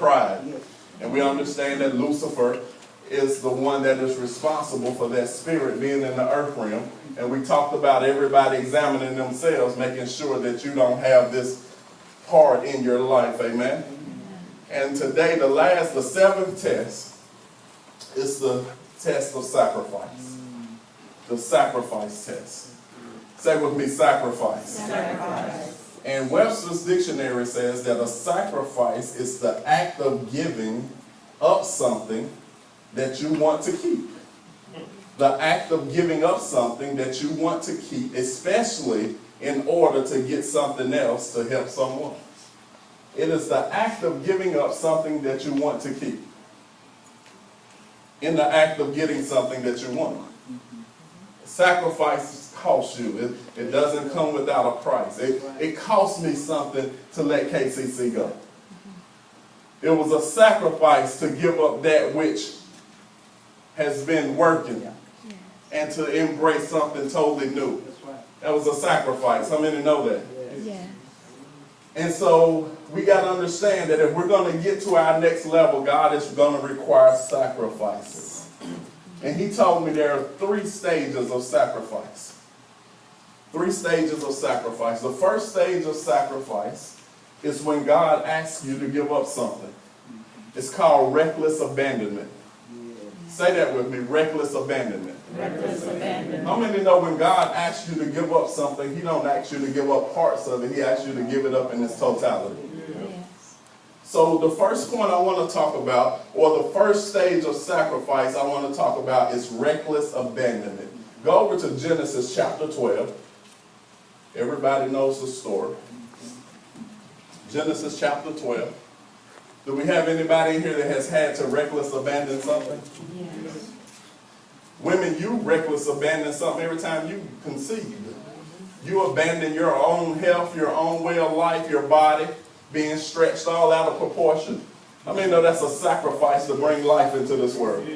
pride. And we understand that Lucifer is the one that is responsible for that spirit being in the earth realm. And we talked about everybody examining themselves, making sure that you don't have this part in your life. Amen. And today, the seventh test is the test of sacrifice. The sacrifice test. Say with me, sacrifice. Sacrifice. And Webster's dictionary says that a sacrifice is the act of giving up something that you want to keep. The act of giving up something that you want to keep, especially in order to get something else to help someone. It is the act of giving up something that you want to keep. In the act of getting something that you want. Sacrifice costs you. It doesn't come without a price. It cost me something to let KCC go. It was a sacrifice to give up that which has been working and to embrace something totally new. That was a sacrifice. How many know that? Yeah. And so we got to understand that if we're going to get to our next level, God is going to require sacrifices. And he told me there are 3 stages of sacrifice. 3 stages of sacrifice. The first stage of sacrifice is when God asks you to give up something. It's called reckless abandonment. Say that with me, reckless abandonment. Reckless abandonment. How many know when God asks you to give up something, he don't ask you to give up parts of it, he asks you to give it up in its totality. Yes. So the first point I want to talk about, or the first stage of sacrifice I want to talk about, is reckless abandonment. Go over to Genesis chapter 12. Everybody knows the story. Genesis chapter 12. Do we have anybody in here that has had to reckless abandon something? Yes. Women, you reckless abandon something every time you conceive. You abandon your own health, your own way of life, your body being stretched all out of proportion. I mean, no, that's a sacrifice to bring life into this world.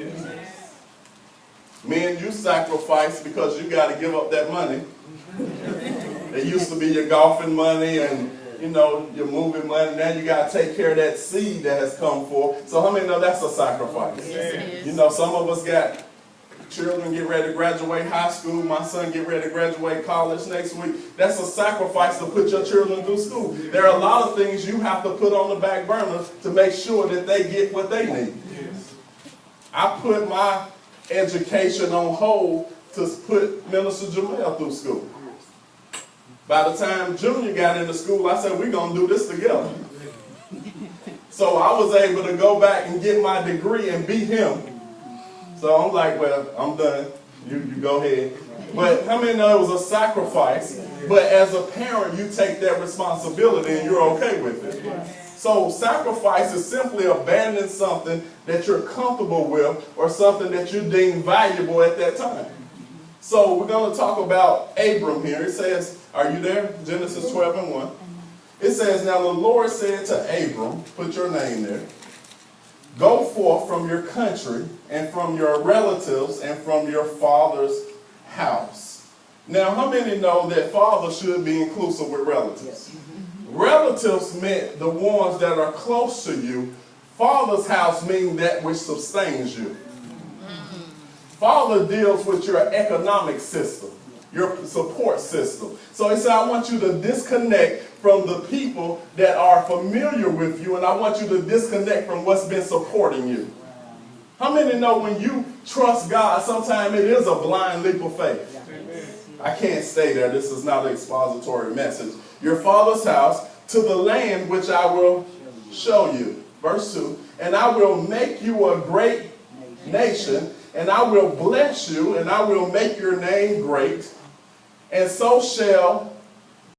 Men, you sacrifice because you got to give up that money. It used to be your golfing money and, you know, your moving money. Now you got to take care of that seed that has come forth. So how many know that's a sacrifice? Yes, it is. You know, some of us got children get ready to graduate high school. My son get ready to graduate college next week. That's a sacrifice to put your children through school. There are a lot of things you have to put on the back burner to make sure that they get what they need. Yes. I put my education on hold to put Minister Jamel through school. By the time Junior got into school, I said, we're going to do this together. So I was able to go back and get my degree and beat him. So I'm like, well, I'm done. You go ahead. But how many know it was a sacrifice? But as a parent, you take that responsibility and you're okay with it. So sacrifice is simply abandoning something that you're comfortable with or something that you deem valuable at that time. So we're going to talk about Abram here. It says, are you there? Genesis 12:1. It says, now the Lord said to Abram, put your name there, go forth from your country and from your relatives and from your father's house. Now, how many know that father should be inclusive with relatives? Relatives meant the ones that are close to you. Father's house means that which sustains you. Father deals with your economic system, your support system. So he said, I want you to disconnect from the people that are familiar with you, and I want you to disconnect from what's been supporting you. How many know when you trust God, sometimes it is a blind leap of faith? I can't stay there. This is not an expository message. Your father's house, to the land which I will show you. Verse 2, and I will make you a great nation, and I will bless you, and I will make your name great, and so shall